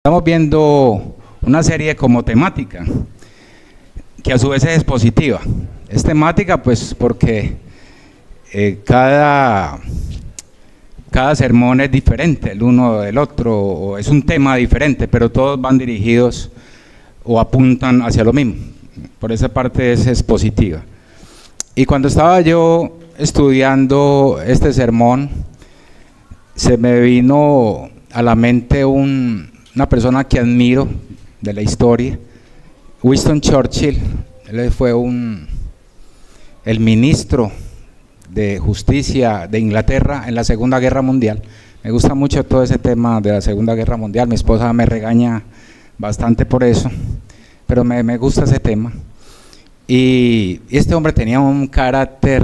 Estamos viendo una serie como temática, que a su vez es expositiva. Es temática pues porque cada sermón es diferente el uno del otro, o es un tema diferente, pero todos van dirigidos o apuntan hacia lo mismo. Por esa parte es expositiva. Y cuando estaba yo estudiando este sermón, se me vino a la mente una persona que admiro de la historia, Winston Churchill. Él fue el ministro de Justicia de Inglaterra en la Segunda Guerra Mundial. Me gusta mucho todo ese tema de la Segunda Guerra Mundial. Mi esposa me regaña bastante por eso, pero me gusta ese tema. Y este hombre tenía un carácter,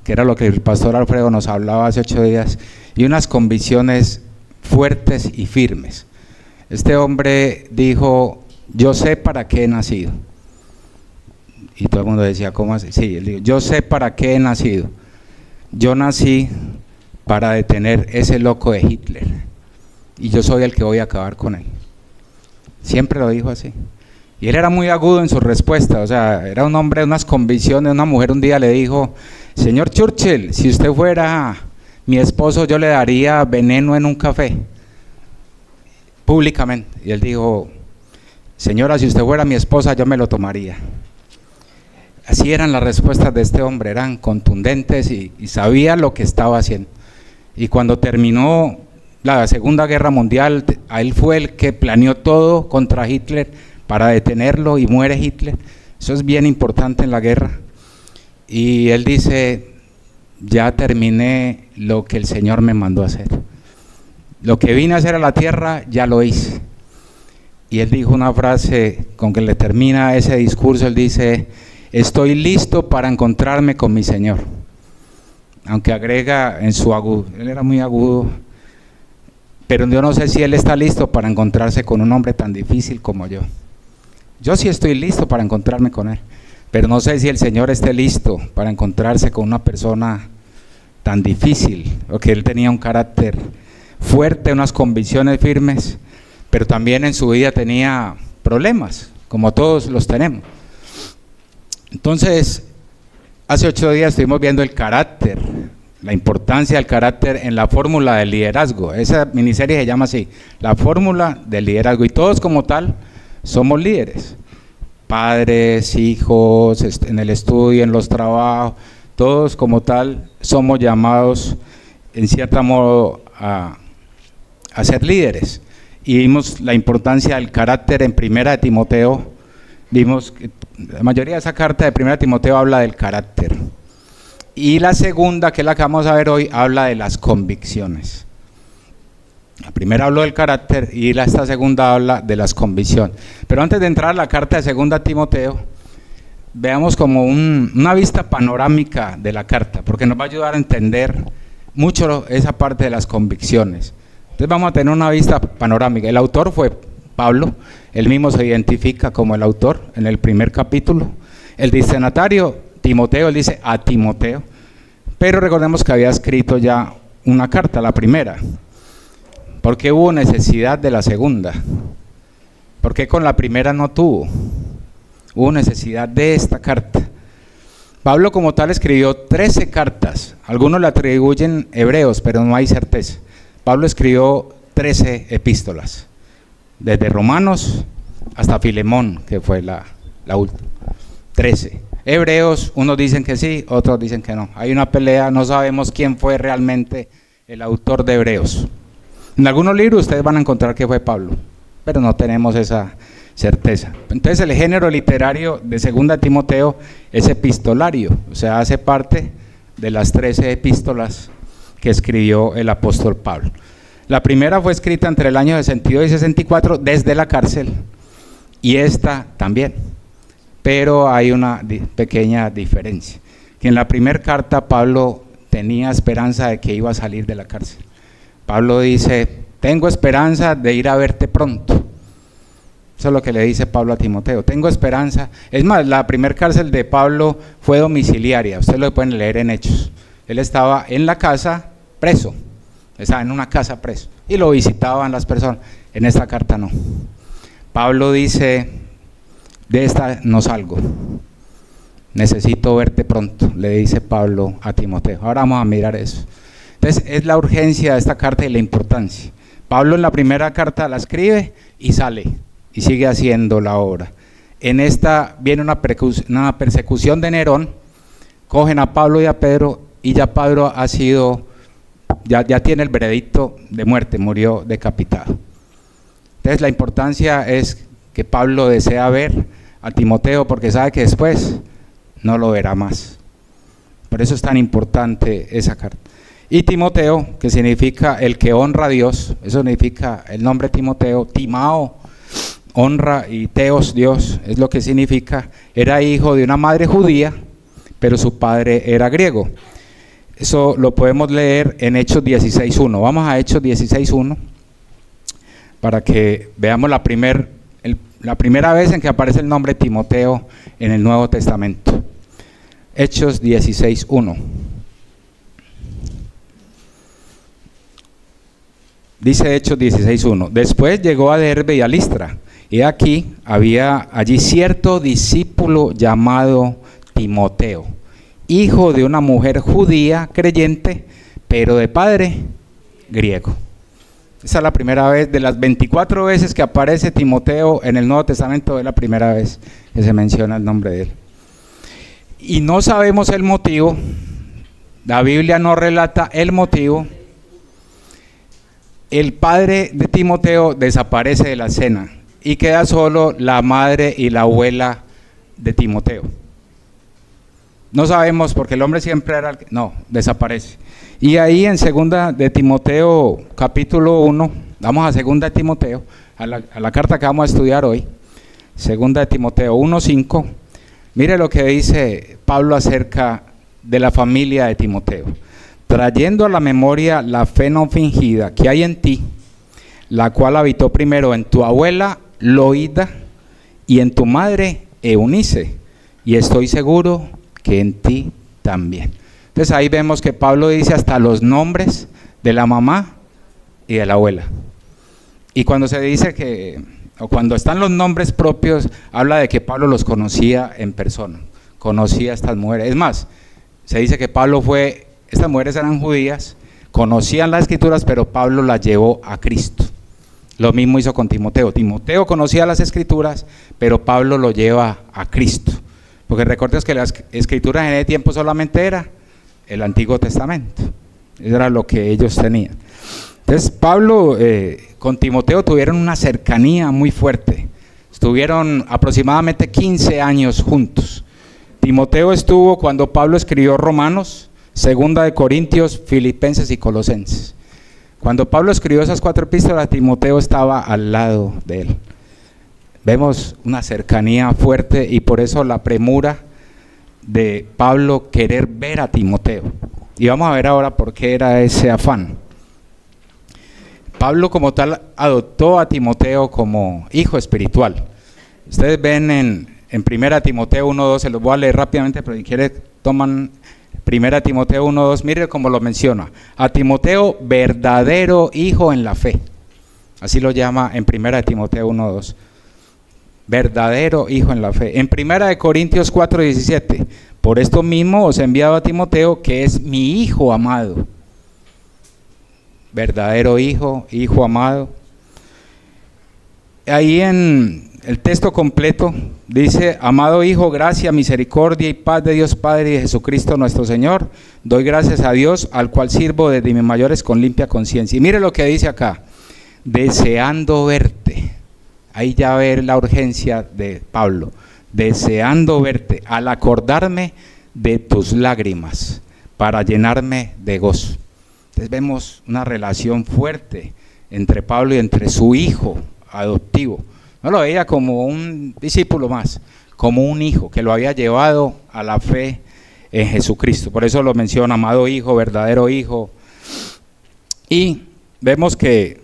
que era lo que el pastor Alfredo nos hablaba hace 8 días, y unas convicciones fuertes y firmes. Este hombre dijo: yo sé para qué he nacido. Y todo el mundo decía: ¿cómo así? Sí, él dijo: yo sé para qué he nacido. Yo nací para detener ese loco de Hitler, y yo soy el que voy a acabar con él. Siempre lo dijo así. Y él era muy agudo en su respuesta, o sea, era un hombre de unas convicciones. Una mujer un día le dijo: señor Churchill, si usted fuera mi esposo, yo le daría veneno en un café, públicamente. Y él dijo: señora, si usted fuera mi esposa, yo me lo tomaría. Así eran las respuestas de este hombre, eran contundentes y sabía lo que estaba haciendo. Y cuando terminó la Segunda Guerra Mundial, a él fue el que planeó todo contra Hitler para detenerlo, y muere Hitler. Eso es bien importante en la guerra. Y él dice: ya terminé lo que el Señor me mandó a hacer. Lo que vine a hacer a la tierra, ya lo hice. Y él dijo una frase con que le termina ese discurso. Él dice: estoy listo para encontrarme con mi Señor. Aunque agrega en su agudo, él era muy agudo, pero yo no sé si él está listo para encontrarse con un hombre tan difícil como yo. Yo sí estoy listo para encontrarme con él, pero no sé si el Señor esté listo para encontrarse con una persona tan difícil, porque él tenía un carácter fuerte, unas convicciones firmes, pero también en su vida tenía problemas, como todos los tenemos. Entonces, hace 8 días estuvimos viendo el carácter, la importancia del carácter en la fórmula del liderazgo. Esa miniserie se llama así: la fórmula del liderazgo, y todos como tal somos líderes, padres, hijos, en el estudio, en los trabajos, todos como tal somos llamados en cierto modo a ser líderes. Y vimos la importancia del carácter en Primera de Timoteo. Vimos que la mayoría de esa carta de Primera de Timoteo habla del carácter, y la segunda, que es la que vamos a ver hoy, habla de las convicciones. La primera habló del carácter y esta segunda habla de las convicciones. Pero antes de entrar a la carta de Segunda de Timoteo, veamos como una vista panorámica de la carta, porque nos va a ayudar a entender mucho esa parte de las convicciones. Entonces vamos a tener una vista panorámica. El autor fue Pablo, él mismo se identifica como el autor en el primer capítulo. El destinatario, Timoteo, él dice a Timoteo, pero recordemos que había escrito ya una carta, la primera. ¿Por qué hubo necesidad de la segunda? ¿Por qué con la primera no tuvo? Hubo necesidad de esta carta. Pablo como tal escribió 13 cartas, algunos le atribuyen hebreos, pero no hay certeza. Pablo escribió 13 epístolas, desde Romanos hasta Filemón, que fue la última. 13. Hebreos, unos dicen que sí, otros dicen que no. Hay una pelea, no sabemos quién fue realmente el autor de Hebreos. En algunos libros ustedes van a encontrar que fue Pablo, pero no tenemos esa certeza. Entonces el género literario de Segunda Timoteo es epistolario, o sea, hace parte de las 13 epístolas que escribió el apóstol Pablo. La primera fue escrita entre el año 62 y 64 desde la cárcel, y esta también, pero hay una pequeña diferencia, que en la primera carta Pablo tenía esperanza de que iba a salir de la cárcel. Pablo dice: tengo esperanza de ir a verte pronto. Eso es lo que le dice Pablo a Timoteo: tengo esperanza. Es más, la primera cárcel de Pablo fue domiciliaria, ustedes lo pueden leer en Hechos. Él estaba en la casa preso, estaba en una casa preso, y lo visitaban las personas. En esta carta no. Pablo dice, de esta no salgo. Necesito verte pronto, le dice Pablo a Timoteo. Ahora vamos a mirar eso. Entonces es la urgencia de esta carta y la importancia. Pablo en la primera carta la escribe y sale y sigue haciendo la obra. En esta viene una persecución de Nerón, cogen a Pablo y a Pedro y ya Pablo ha sido, ya tiene el veredicto de muerte, murió decapitado. Entonces la importancia es que Pablo desea ver a Timoteo porque sabe que después no lo verá más. Por eso es tan importante esa carta. Y Timoteo, que significa el que honra a Dios, eso significa el nombre Timoteo, Timao, honra, y Teos, Dios, es lo que significa. Era hijo de una madre judía, pero su padre era griego. Eso lo podemos leer en Hechos 16.1. Vamos a Hechos 16.1 para que veamos la primera vez en que aparece el nombre Timoteo en el Nuevo Testamento. Hechos 16.1. Dice Hechos 16.1. Después llegó a Derbe y a Listra, y aquí había allí cierto discípulo llamado Timoteo, hijo de una mujer judía creyente, pero de padre griego. Esa es la primera vez, de las 24 veces que aparece Timoteo en el Nuevo Testamento, es la primera vez que se menciona el nombre de él. Y no sabemos el motivo, la Biblia no relata el motivo. El padre de Timoteo desaparece de la escena y queda solo la madre y la abuela de Timoteo. No sabemos porque el hombre siempre era desaparece. Y ahí en segunda de Timoteo capítulo 1, vamos a segunda de Timoteo, a la carta que vamos a estudiar hoy, segunda de Timoteo 1:5. Mire lo que dice Pablo acerca de la familia de Timoteo. Trayendo a la memoria la fe no fingida que hay en ti, la cual habitó primero en tu abuela Loida y en tu madre Eunice, y estoy seguro que en ti también. Entonces ahí vemos que Pablo dice hasta los nombres de la mamá y de la abuela. Y cuando se dice o cuando están los nombres propios, habla de que Pablo los conocía en persona, conocía a estas mujeres. Es más, se dice que estas mujeres eran judías, conocían las escrituras, pero Pablo las llevó a Cristo. Lo mismo hizo con Timoteo. Timoteo conocía las escrituras, pero Pablo lo lleva a Cristo. Porque recuerdes que las escrituras en ese tiempo solamente era el Antiguo Testamento. Eso era lo que ellos tenían. Entonces Pablo con Timoteo tuvieron una cercanía muy fuerte. Estuvieron aproximadamente 15 años juntos. Timoteo estuvo cuando Pablo escribió Romanos, Segunda de Corintios, Filipenses y Colosenses. Cuando Pablo escribió esas 4 epístolas, Timoteo estaba al lado de él. Vemos una cercanía fuerte y por eso la premura de Pablo querer ver a Timoteo. Y vamos a ver ahora por qué era ese afán. Pablo como tal adoptó a Timoteo como hijo espiritual. Ustedes ven en 1 Timoteo 1:2, se los voy a leer rápidamente, pero si quieren toman 1 Timoteo 1:2, mire cómo lo menciona. A Timoteo, verdadero hijo en la fe. Así lo llama en 1 Timoteo 1:2. Verdadero hijo en la fe. En 1 Corintios 4:17, por esto mismo os he enviado a Timoteo, que es mi hijo amado. Verdadero hijo, hijo amado. Ahí en el texto completo dice: amado hijo, gracia, misericordia y paz de Dios Padre y de Jesucristo nuestro Señor. Doy gracias a Dios, al cual sirvo desde mis mayores con limpia conciencia. Y mire lo que dice acá: deseando verte. Ahí ya ver la urgencia de Pablo. Deseando verte, al acordarme de tus lágrimas, para llenarme de gozo. Entonces vemos una relación fuerte entre Pablo y entre su hijo adoptivo. No lo veía como un discípulo más, como un hijo que lo había llevado a la fe en Jesucristo. Por eso lo menciona: amado hijo, verdadero hijo. Y vemos que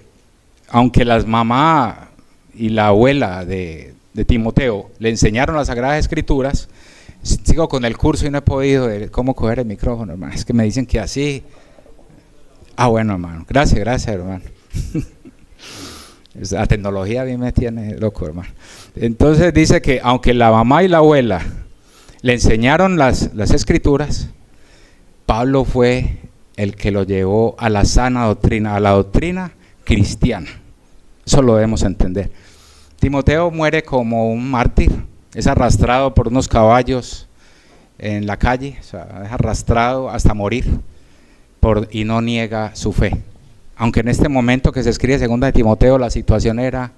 aunque las mamás y la abuela de Timoteo le enseñaron las Sagradas Escrituras, sigo con el curso y no he podido de cómo coger el micrófono, hermano. Es que me dicen que así. Bueno, hermano, gracias, hermano. La tecnología a mí me tiene loco, hermano. Entonces dice que aunque la mamá y la abuela le enseñaron las escrituras, Pablo fue el que lo llevó a la sana doctrina, a la doctrina cristiana. Eso lo debemos entender. Timoteo muere como un mártir, es arrastrado por unos caballos en la calle, o sea, es arrastrado hasta morir y no niega su fe. Aunque en este momento que se escribe 2 de Timoteo la situación era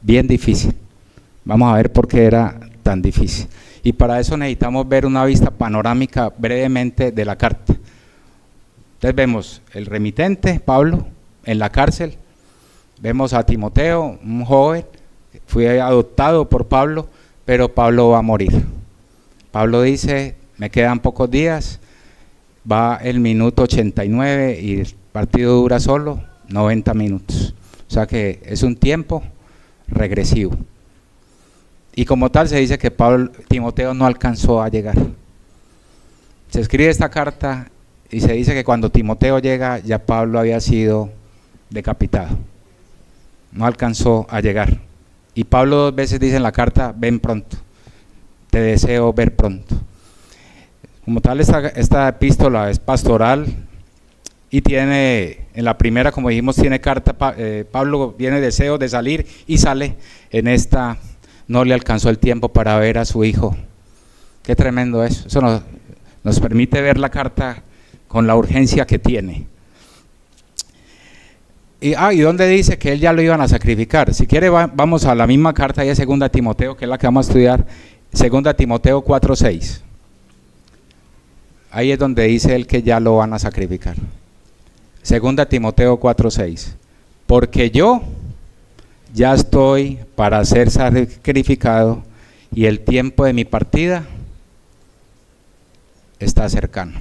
bien difícil. Vamos a ver por qué era tan difícil. Y para eso necesitamos ver una vista panorámica brevemente de la carta. Entonces vemos el remitente, Pablo, en la cárcel. Vemos a Timoteo, un joven, fue adoptado por Pablo, pero Pablo va a morir. Pablo dice, me quedan pocos días, va el minuto 89 y el partido dura solo 90 minutos. O sea que es un tiempo regresivo. Y como tal se dice que Timoteo no alcanzó a llegar. Se escribe esta carta y se dice que cuando Timoteo llega ya Pablo había sido decapitado. No alcanzó a llegar. Y Pablo 2 veces dice en la carta, ven pronto, te deseo ver pronto. Como tal esta epístola es pastoral y tiene, en la primera como dijimos tiene carta, Pablo tiene deseo de salir y sale. En esta no le alcanzó el tiempo para ver a su hijo. Qué tremendo eso. Eso nos permite ver la carta con la urgencia que tiene. ¿Y dónde dice que él ya lo iban a sacrificar? Si quiere vamos a la misma carta de 2 Timoteo, que es la que vamos a estudiar, 2 Timoteo 4:6. Ahí es donde dice él que ya lo van a sacrificar. 2 Timoteo 4:6. Porque yo ya estoy para ser sacrificado y el tiempo de mi partida está cercano.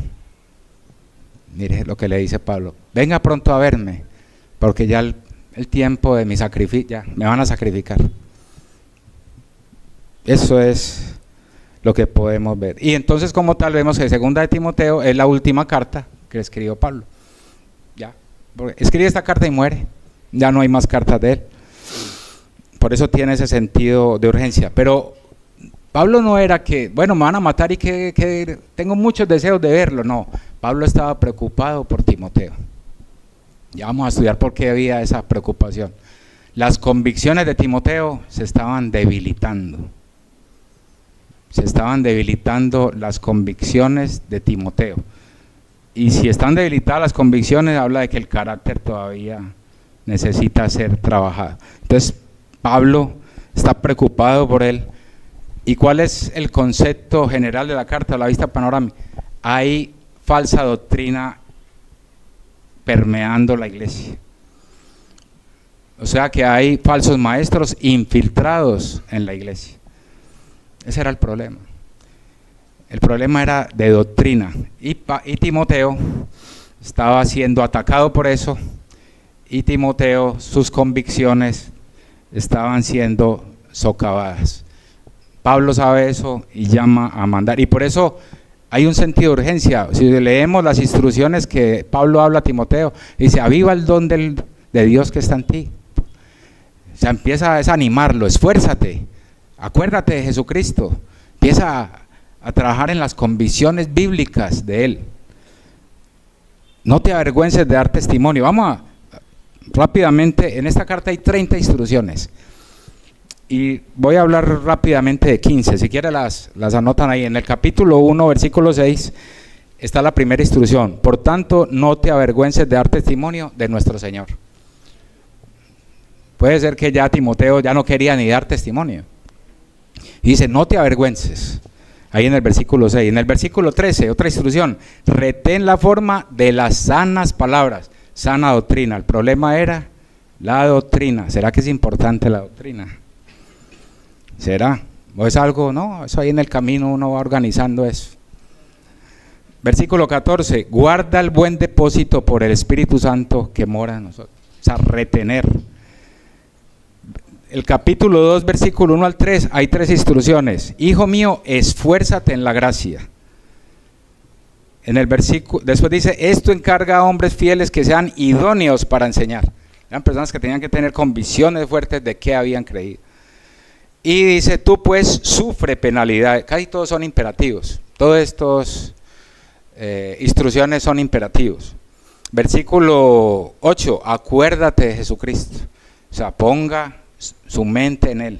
Mire lo que le dice Pablo. Venga pronto a verme, porque ya el tiempo de mi sacrificio, ya me van a sacrificar. Eso es lo que podemos ver. Y entonces como tal vemos que 2 de Timoteo es la última carta que escribió Pablo. Ya, escribe esta carta y muere. Ya no hay más cartas de él. Por eso tiene ese sentido de urgencia. Pero Pablo no era que, bueno, me van a matar y que tengo muchos deseos de verlo. No, Pablo estaba preocupado por Timoteo. Ya vamos a estudiar por qué había esa preocupación. Las convicciones de Timoteo se estaban debilitando. Se estaban debilitando las convicciones de Timoteo. Y si están debilitadas las convicciones, habla de que el carácter todavía necesita ser trabajado. Entonces, Pablo está preocupado por él. ¿Y cuál es el concepto general de la carta, la vista panorámica? Hay falsa doctrina permeando la iglesia. O sea que hay falsos maestros infiltrados en la iglesia. Ese era el problema. El problema era de doctrina. Y Timoteo estaba siendo atacado por eso. Y Timoteo, sus convicciones estaban siendo socavadas. Pablo sabe eso y llama a mandar. Y por eso hay un sentido de urgencia. Si leemos las instrucciones que Pablo habla a Timoteo, dice, aviva el don de Dios que está en ti. O sea, empieza a desanimarlo, esfuérzate, acuérdate de Jesucristo, empieza a trabajar en las convicciones bíblicas de Él. No te avergüences de dar testimonio. Vamos rápidamente, en esta carta hay 30 instrucciones. Y voy a hablar rápidamente de 15, si quieren las anotan ahí. En el capítulo 1, versículo 6, está la primera instrucción. Por tanto, no te avergüences de dar testimonio de nuestro Señor. Puede ser que ya Timoteo ya no quería ni dar testimonio. Y dice, no te avergüences. Ahí en el versículo 6. En el versículo 13, otra instrucción. Retén la forma de las sanas palabras. Sana doctrina. El problema era la doctrina. ¿Será que es importante la doctrina? ¿Será? ¿O es algo? No, eso ahí en el camino uno va organizando eso. Versículo 14. Guarda el buen depósito por el Espíritu Santo que mora en nosotros. O sea, retener. El capítulo 2, versículo 1 al 3, hay 3 instrucciones. Hijo mío, esfuérzate en la gracia. En el versículo, después dice, esto encarga a hombres fieles que sean idóneos para enseñar. Eran personas que tenían que tener convicciones fuertes de qué habían creído. Y dice, tú pues sufre penalidad. Casi todos son imperativos. Todas estas instrucciones son imperativos. Versículo 8, acuérdate de Jesucristo. O sea, ponga su mente en Él.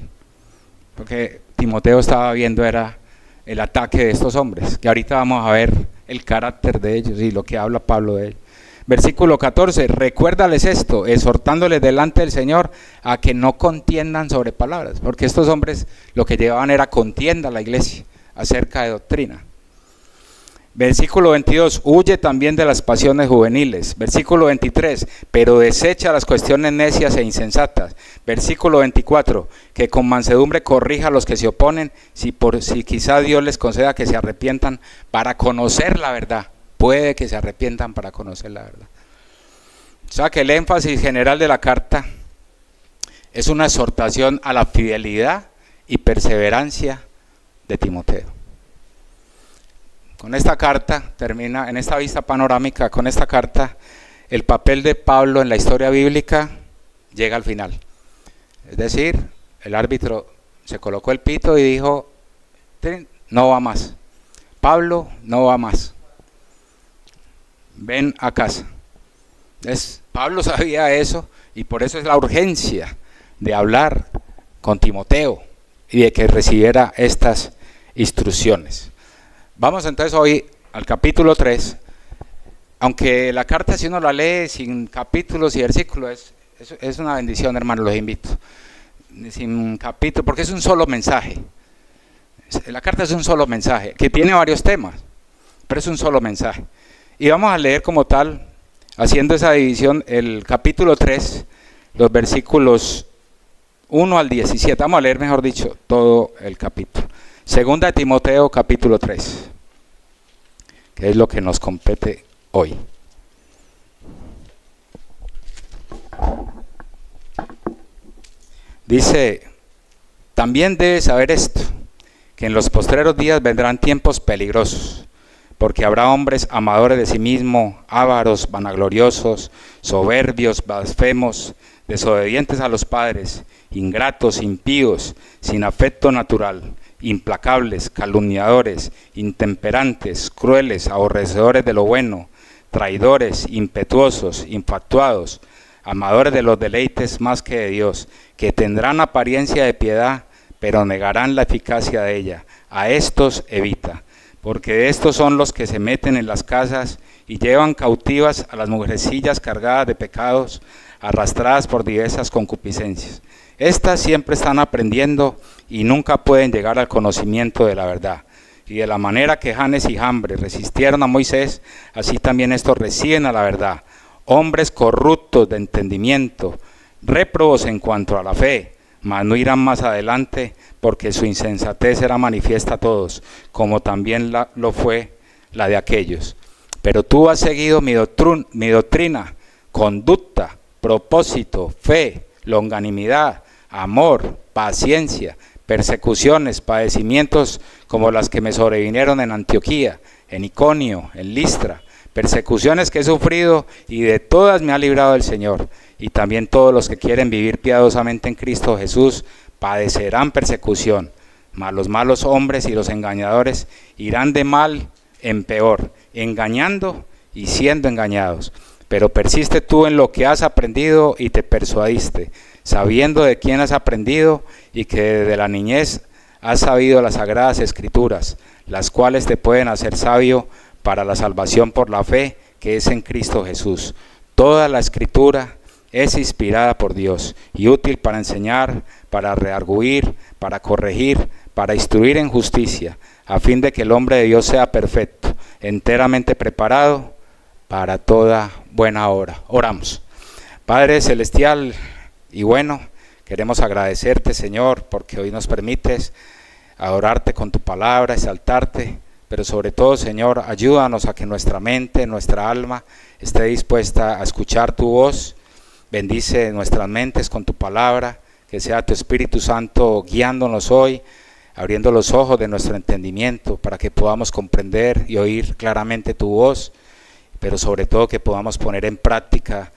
Porque Timoteo estaba viendo era el ataque de estos hombres, que ahorita vamos a ver el carácter de ellos y lo que habla Pablo de ellos. Versículo 14, recuérdales esto, exhortándoles delante del Señor a que no contiendan sobre palabras, porque estos hombres lo que llevaban era contienda a la iglesia acerca de doctrina. Versículo 22, huye también de las pasiones juveniles. Versículo 23, pero desecha las cuestiones necias e insensatas. Versículo 24, que con mansedumbre corrija a los que se oponen, si quizá Dios les conceda que se arrepientan para conocer la verdad. Puede que se arrepientan para conocer la verdad. O sea que el énfasis general de la carta es una exhortación a la fidelidad y perseverancia de Timoteo. Con esta carta termina, en esta vista panorámica, con esta carta, el papel de Pablo en la historia bíblica llega al final. Es decir, el árbitro se colocó el pito y dijo, no va más. Pablo no va más. Ven a casa. Pablo sabía eso y por eso es la urgencia de hablar con Timoteo y de que recibiera estas instrucciones. Vamos entonces hoy al capítulo 3, aunque la carta si uno la lee sin capítulos y versículos es una bendición, hermano, los invito. Sin capítulo, porque es un solo mensaje. La carta es un solo mensaje, que tiene varios temas, pero es un solo mensaje. Y vamos a leer como tal, haciendo esa división, el capítulo 3, los versículos 1 al 17. Vamos a leer, mejor dicho, todo el capítulo. Segunda de Timoteo, capítulo 3, que es lo que nos compete hoy. Dice, también debes saber esto, que en los postreros días vendrán tiempos peligrosos, porque habrá hombres amadores de sí mismos, ávaros, vanagloriosos, soberbios, blasfemos, desobedientes a los padres, ingratos, impíos, sin afecto natural, implacables, calumniadores, intemperantes, crueles, aborrecedores de lo bueno, traidores, impetuosos, infatuados, amadores de los deleites más que de Dios, que tendrán apariencia de piedad, pero negarán la eficacia de ella. A estos evita, porque de estos son los que se meten en las casas y llevan cautivas a las mujercillas cargadas de pecados, arrastradas por diversas concupiscencias. Estas siempre están aprendiendo y nunca pueden llegar al conocimiento de la verdad. Y de la manera que Janes y Jambres resistieron a Moisés, así también estos reciben a la verdad. Hombres corruptos de entendimiento, réprobos en cuanto a la fe, mas no irán más adelante, porque su insensatez será manifiesta a todos, como también lo fue la de aquellos. Pero tú has seguido mi doctrina, conducta, propósito, fe, longanimidad, amor, paciencia, persecuciones, padecimientos como las que me sobrevinieron en Antioquía, en Iconio, en Listra, persecuciones que he sufrido y de todas me ha librado el Señor. Y también todos los que quieren vivir piadosamente en Cristo Jesús padecerán persecución, mas los malos hombres y los engañadores irán de mal en peor, engañando y siendo engañados. Pero persiste tú en lo que has aprendido y te persuadiste, sabiendo de quién has aprendido y que desde la niñez has sabido las sagradas escrituras, las cuales te pueden hacer sabio para la salvación por la fe que es en Cristo Jesús. Toda la escritura es inspirada por Dios y útil para enseñar, para redarguir, para corregir, para instruir en justicia, a fin de que el hombre de Dios sea perfecto, enteramente preparado para toda buena obra. Oramos. Padre celestial y bueno, queremos agradecerte, Señor, porque hoy nos permites adorarte con tu palabra, exaltarte, pero sobre todo, Señor, ayúdanos a que nuestra mente, nuestra alma esté dispuesta a escuchar tu voz. Bendice nuestras mentes con tu palabra, que sea tu Espíritu Santo guiándonos hoy, abriendo los ojos de nuestro entendimiento para que podamos comprender y oír claramente tu voz, pero sobre todo que podamos poner en práctica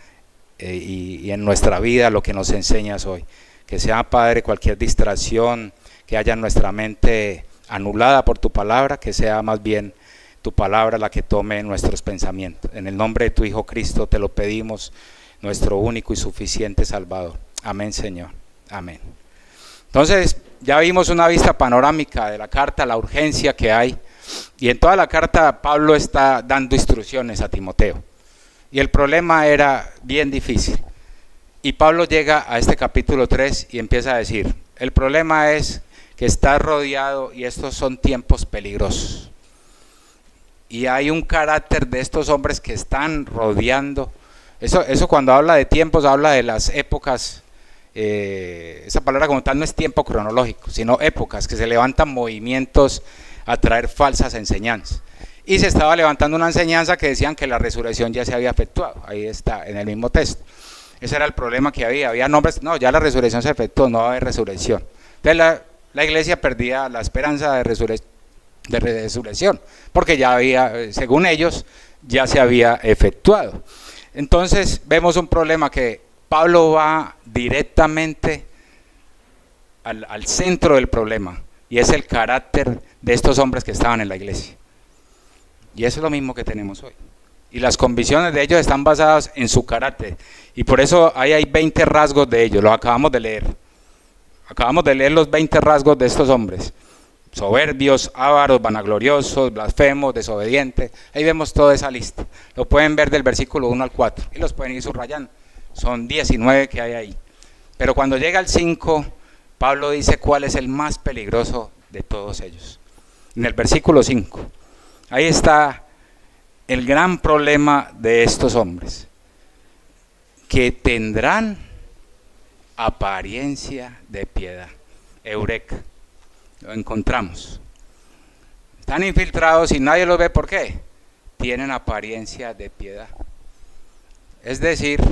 y en nuestra vida lo que nos enseñas hoy. Que sea, Padre, cualquier distracción que haya en nuestra mente anulada por tu palabra, que sea más bien tu palabra la que tome nuestros pensamientos. En el nombre de tu Hijo Cristo te lo pedimos, nuestro único y suficiente Salvador. Amén, Señor. Amén. Entonces, ya vimos una vista panorámica de la carta, la urgencia que hay. Y en toda la carta Pablo está dando instrucciones a Timoteo. Y el problema era bien difícil. Y Pablo llega a este capítulo 3 y empieza a decir, el problema es que estás rodeado y estos son tiempos peligrosos. Y hay un carácter de estos hombres que están rodeando. Eso cuando habla de tiempos, habla de las épocas. Esa palabra como tal no es tiempo cronológico, sino épocas, que se levantan movimientos a traer falsas enseñanzas. Y se estaba levantando una enseñanza que decían que la resurrección ya se había efectuado. Ahí está, en el mismo texto. Ese era el problema que había nombres, no, ya la resurrección se efectuó, no va a haber resurrección. Entonces la iglesia perdía la esperanza de resurrección, porque ya había, según ellos, ya se había efectuado. Entonces vemos un problema que Pablo va directamente al centro del problema, y es el carácter de estos hombres que estaban en la iglesia. Y eso es lo mismo que tenemos hoy. Y las convicciones de ellos están basadas en su carácter. Y por eso ahí hay 20 rasgos de ellos, los acabamos de leer. Acabamos de leer los 20 rasgos de estos hombres. Soberbios, ávaros, vanagloriosos, blasfemos, desobedientes. Ahí vemos toda esa lista. Lo pueden ver del versículo 1 al 4 y los pueden ir subrayando. Son 19 que hay ahí. Pero cuando llega al 5, Pablo dice cuál es el más peligroso de todos ellos. En el versículo 5, ahí está el gran problema de estos hombres, que tendrán apariencia de piedad. Eureka, lo encontramos. Están infiltrados y nadie los ve. ¿Por qué? Tienen apariencia de piedad. Es decir,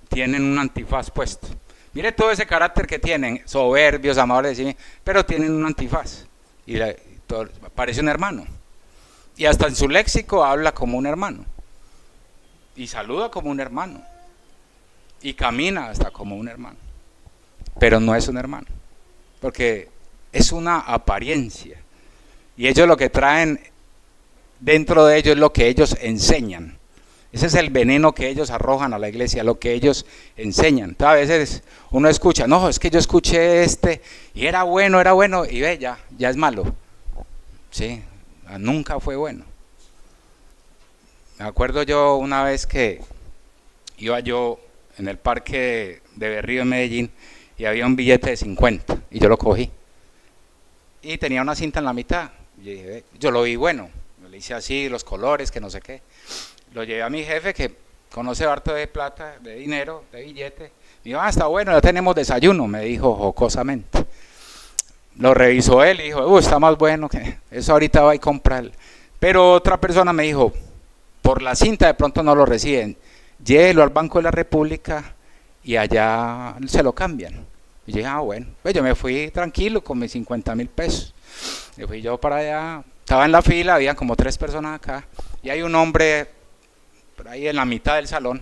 tienen un antifaz puesto. Mire todo ese carácter que tienen, soberbios, amables de sí, pero tienen un antifaz. Y parece un hermano. Y hasta en su léxico habla como un hermano. Y saluda como un hermano. Y camina hasta como un hermano. Pero no es un hermano. Porque es una apariencia. Y ellos lo que traen dentro de ellos es lo que ellos enseñan. Ese es el veneno que ellos arrojan a la iglesia, lo que ellos enseñan. Entonces, a veces uno escucha, no, es que yo escuché y era bueno, y ve, ya es malo. Sí. Nunca fue bueno. Me acuerdo yo una vez que iba yo en el parque de Berrío en Medellín y había un billete de 50 y yo lo cogí y tenía una cinta en la mitad. Yo lo vi bueno, le hice así, los colores, que no sé qué. Lo llevé a mi jefe que conoce harto de plata, de dinero, de billete. Me dijo, está bueno, ya tenemos desayuno, me dijo jocosamente. Lo revisó él y dijo, está más bueno que eso, ahorita va y compra. Pero otra persona me dijo, por la cinta de pronto no lo reciben, llévelo al Banco de la República y allá se lo cambian. Y yo dije, bueno, pues yo me fui tranquilo con mis 50.000 pesos. Me fui yo para allá, estaba en la fila, había como 3 personas acá, y hay un hombre por ahí en la mitad del salón,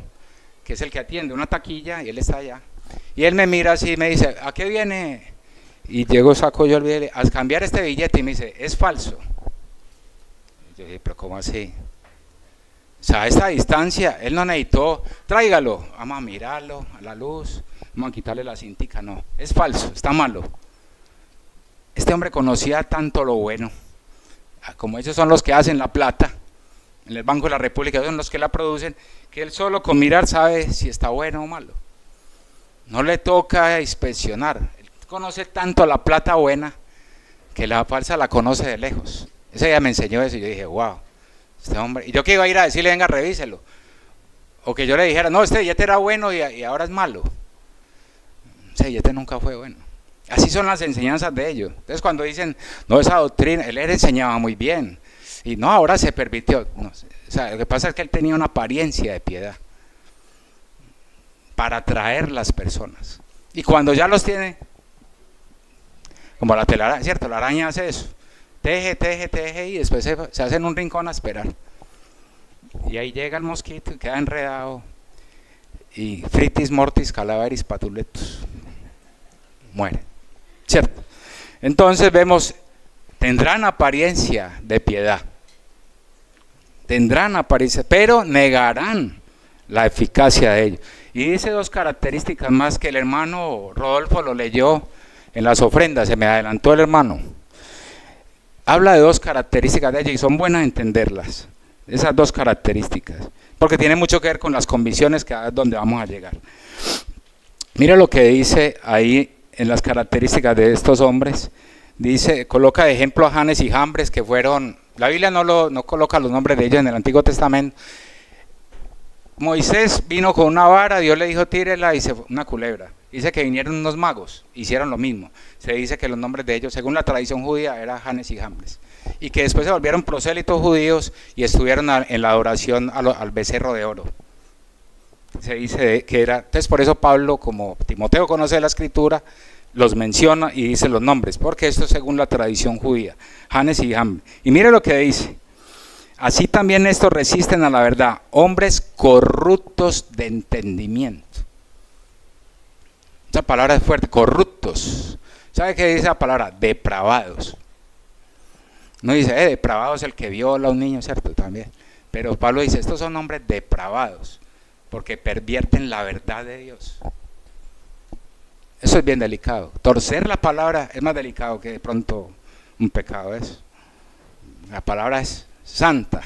que es el que atiende una taquilla, y él está allá. Y él me mira así y me dice, ¿a qué viene? Y llego, saco yo el billete, a cambiar este billete, y me dice, es falso. Y yo dije, pero ¿cómo así? O sea, a esta distancia, él no necesitó, tráigalo, vamos a mirarlo a la luz, vamos a quitarle la cintica, no, es falso, está malo. Este hombre conocía tanto lo bueno, como ellos son los que hacen la plata, en el Banco de la República son los que la producen, que él solo con mirar sabe si está bueno o malo. No le toca inspeccionar. Conoce tanto la plata buena que la falsa la conoce de lejos. Ese día me enseñó eso y yo dije, wow, este hombre. Y yo que iba a ir a decirle, venga, revíselo. O que yo le dijera, no, este billete era bueno y ahora es malo. Ese billete nunca fue bueno. Así son las enseñanzas de ellos. Entonces cuando dicen, no, esa doctrina, él enseñaba muy bien. Y no, ahora se permitió. No, o sea, lo que pasa es que él tenía una apariencia de piedad para atraer las personas. Y cuando ya los tiene, como la telaraña, ¿cierto? La araña hace eso. Teje y después se hace en un rincón a esperar. Y ahí llega el mosquito y queda enredado. y fritis mortis calaveris patuletus, muere, ¿cierto? Entonces vemos, tendrán apariencia de piedad, tendrán apariencia, pero negarán la eficacia de ello. Y dice dos características más que el hermano Rodolfo lo leyó en las ofrendas, se me adelantó el hermano. Habla de dos características de ello y son buenas entenderlas, esas dos características, porque tiene mucho que ver con las convicciones que es donde vamos a llegar. Mira lo que dice ahí en las características de estos hombres. Dice, coloca de ejemplo a Janes y Jambres, que fueron, la Biblia no coloca los nombres de ellos en el Antiguo Testamento. Moisés vino con una vara, Dios le dijo tírela y se fue una culebra. Dice que vinieron unos magos, hicieron lo mismo. Se dice que los nombres de ellos, según la tradición judía, eran Janes y Jambres. Y que después se volvieron prosélitos judíos y estuvieron en la adoración al becerro de oro. Se dice que era, entonces por eso Pablo, como Timoteo conoce la escritura, los menciona y dice los nombres, porque esto es según la tradición judía, Janes y Jambres. Y mire lo que dice, así también estos resisten a la verdad, hombres corruptos de entendimiento. Esa palabra es fuerte, corruptos. ¿Sabe qué dice la palabra? Depravados. No dice, depravado es el que viola a un niño, ¿cierto? También. Pero Pablo dice, estos son hombres depravados, porque pervierten la verdad de Dios. Eso es bien delicado. Torcer la palabra es más delicado que de pronto un pecado es. La palabra es santa.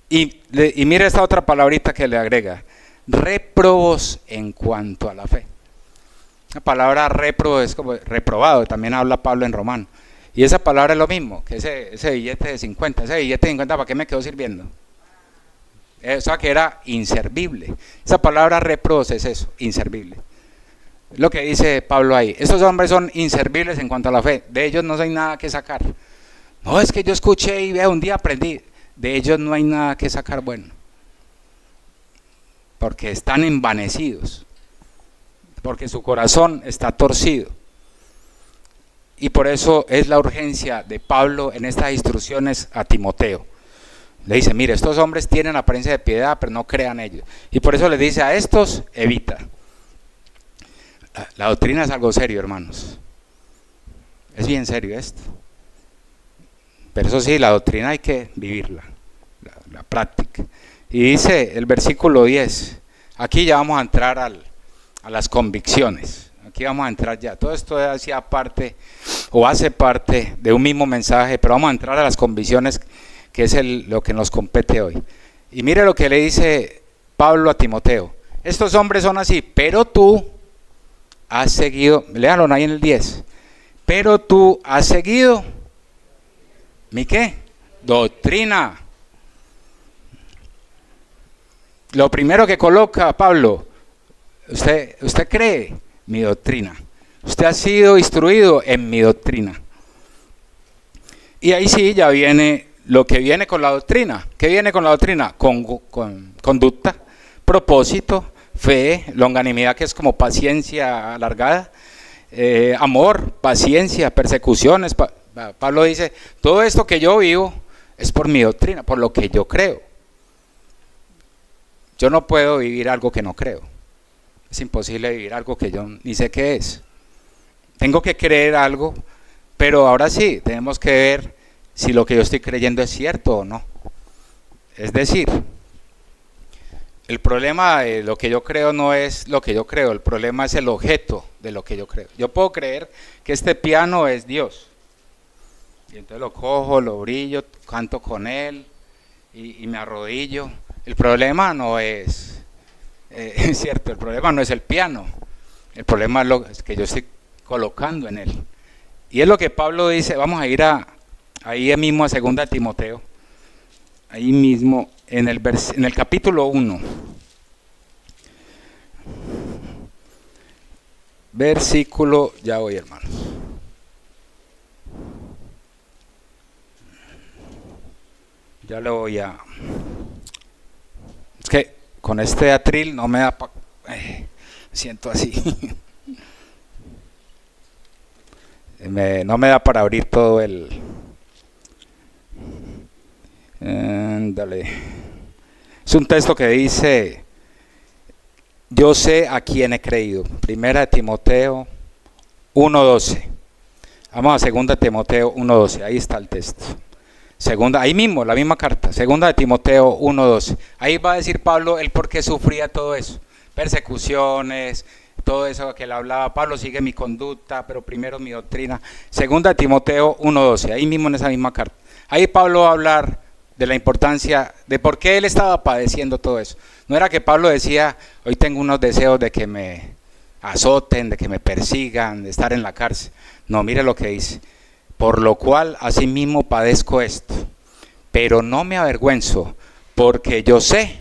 Y mire esta otra palabrita que le agrega, réprobos en cuanto a la fe. La palabra réprobo es como reprobado, también habla Pablo en Romano. Y esa palabra es lo mismo, que ese billete de 50, ese billete de 50, ¿para qué me quedó sirviendo? O sea que era inservible. Esa palabra réprobos es eso, inservible. Lo que dice Pablo ahí, estos hombres son inservibles en cuanto a la fe, de ellos no hay nada que sacar. No, es que yo escuché y un día aprendí, de ellos no hay nada que sacar bueno, porque están envanecidos, porque su corazón está torcido. Y por eso es la urgencia de Pablo en estas instrucciones a Timoteo. Le dice, mire, estos hombres tienen apariencia de piedad, pero no crean ellos. Y por eso le dice a estos, evita. La doctrina es algo serio, hermanos. Es bien serio esto. Pero eso sí, la doctrina hay que vivirla, la práctica. Y dice el versículo 10, aquí ya vamos a entrar a las convicciones. Aquí vamos a entrar ya. Todo esto hacía parte o hace parte de un mismo mensaje, pero vamos a entrar a las convicciones, que es lo que nos compete hoy. Y mire lo que le dice Pablo a Timoteo. Estos hombres son así, pero tú has seguido, léalo ahí en el 10, pero tú has seguido, ¿mi qué? Doctrina. Lo primero que coloca Pablo, usted cree mi doctrina. Usted ha sido instruido en mi doctrina. Y ahí sí ya viene lo que viene con la doctrina. ¿Qué viene con la doctrina? Con conducta, propósito, fe, longanimidad, que es como paciencia alargada, amor, paciencia, persecuciones. Pablo dice, todo esto que yo vivo es por mi doctrina, por lo que yo creo. Yo no puedo vivir algo que no creo. Es imposible vivir algo que yo ni sé qué es. Tengo que creer algo, pero ahora sí, tenemos que ver si lo que yo estoy creyendo es cierto o no. Es decir, el problema de lo que yo creo no es lo que yo creo, el problema es el objeto de lo que yo creo. Yo puedo creer que este piano es Dios, y entonces lo cojo, lo brillo, canto con él y me arrodillo. El problema no es... es cierto, el problema no es el piano, el problema es lo que yo estoy colocando en él. Y es lo que Pablo dice, vamos a ir ahí mismo a 2 Timoteo, ahí mismo en el capítulo 1, versículo, ya voy hermanos, ya lo voy a... Es que con este atril no me da siento así. No me da para abrir todo el... dale. Es un texto que dice, yo sé a quién he creído. Primera de Timoteo 1:12. Vamos a segunda de Timoteo 1:12, ahí está el texto. Segunda, ahí mismo, la misma carta, segunda de Timoteo 1:12. Ahí va a decir Pablo el por qué sufría todo eso. Persecuciones, todo eso que él hablaba. Pablo, sigue mi conducta, pero primero mi doctrina. Segunda de Timoteo 1:12, ahí mismo en esa misma carta. Ahí Pablo va a hablar de la importancia, de por qué él estaba padeciendo todo eso. No era que Pablo decía, hoy tengo unos deseos de que me azoten, de que me persigan, de estar en la cárcel. No, mire lo que dice. Por lo cual asimismo padezco esto, pero no me avergüenzo, porque yo sé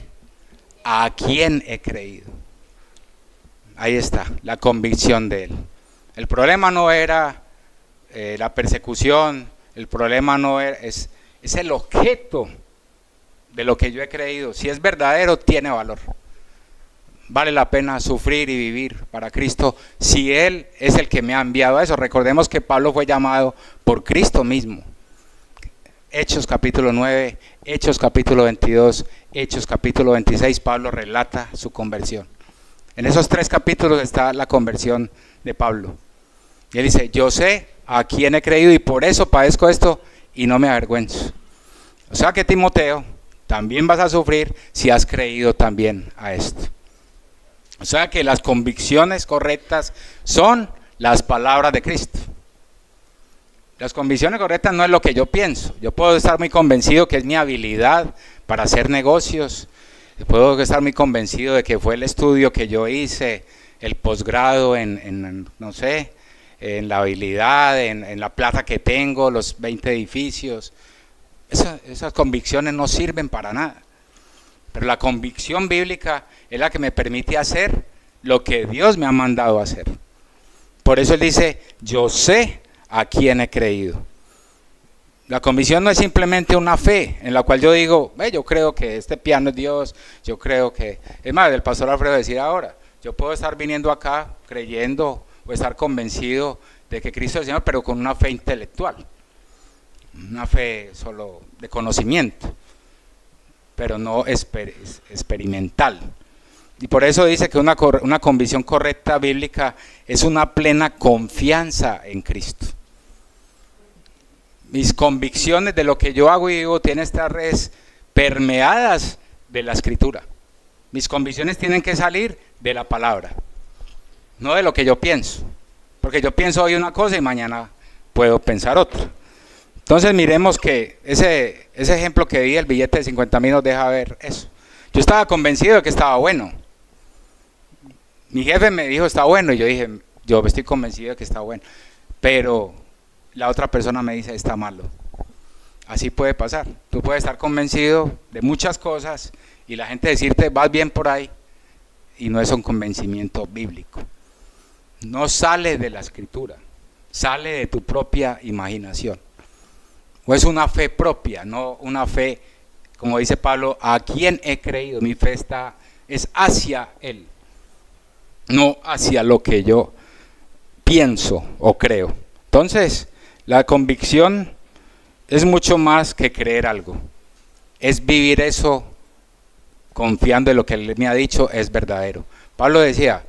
a quién he creído. Ahí está, la convicción de él. El problema no era la persecución, el problema no era, es el objeto de lo que yo he creído. Si es verdadero, tiene valor. Vale la pena sufrir y vivir para Cristo si Él es el que me ha enviado a eso. Recordemos que Pablo fue llamado por Cristo mismo. Hechos capítulo 9, Hechos capítulo 22, Hechos capítulo 26, Pablo relata su conversión. En esos 3 capítulos está la conversión de Pablo. Y él dice, yo sé a quién he creído y por eso padezco esto y no me avergüenzo. O sea que Timoteo, también vas a sufrir si has creído también a esto. O sea que las convicciones correctas son las palabras de Cristo. Las convicciones correctas no es lo que yo pienso. Yo puedo estar muy convencido que es mi habilidad para hacer negocios. Puedo estar muy convencido de que fue el estudio que yo hice, el posgrado no sé, en la habilidad, en la plata que tengo, los 20 edificios. Esas convicciones no sirven para nada. Pero la convicción bíblica es la que me permite hacer lo que Dios me ha mandado a hacer. Por eso él dice, yo sé a quién he creído. La convicción no es simplemente una fe en la cual yo digo, yo creo que este piano es Dios, yo creo que... Es más, el pastor Alfredo decía ahora, yo puedo estar viniendo acá creyendo o estar convencido de que Cristo es el Señor, pero con una fe intelectual, una fe solo de conocimiento, pero no experimental. Y por eso dice que una convicción correcta bíblica es una plena confianza en Cristo. Mis convicciones de lo que yo hago y digo tienen estas redes permeadas de la Escritura. Mis convicciones tienen que salir de la palabra, no de lo que yo pienso. Porque yo pienso hoy una cosa y mañana puedo pensar otra. Entonces miremos que ese ejemplo que di, el billete de 50,000 nos deja ver eso. Yo estaba convencido de que estaba bueno. Mi jefe me dijo está bueno y yo dije, yo estoy convencido de que está bueno. Pero la otra persona me dice está malo. Así puede pasar. Tú puedes estar convencido de muchas cosas y la gente decirte vas bien por ahí y no es un convencimiento bíblico. No sale de la Escritura, sale de tu propia imaginación. O es una fe propia, no una fe, como dice Pablo, a quién he creído. Mi fe es hacia Él, no hacia lo que yo pienso o creo. Entonces, la convicción es mucho más que creer algo. Es vivir eso confiando en lo que Él me ha dicho es verdadero. Pablo decía,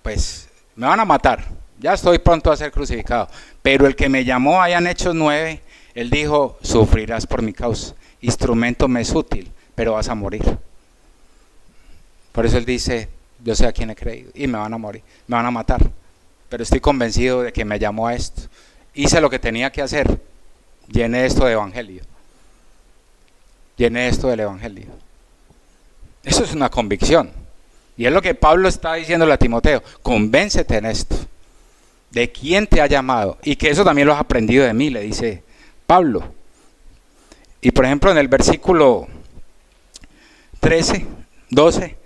pues me van a matar, ya estoy pronto a ser crucificado, pero el que me llamó allá en Hechos 9, él dijo, sufrirás por mi causa, instrumento me es útil, pero vas a morir. Por eso él dice, yo sé a quién he creído y me van a morir, me van a matar, pero estoy convencido de que me llamó a esto. Hice lo que tenía que hacer, llené esto de evangelio, llené esto del evangelio. Eso es una convicción. Y es lo que Pablo está diciéndole a Timoteo, convéncete en esto, de quién te ha llamado, y que eso también lo has aprendido de mí, le dice Pablo. Y por ejemplo en el versículo 13, 12,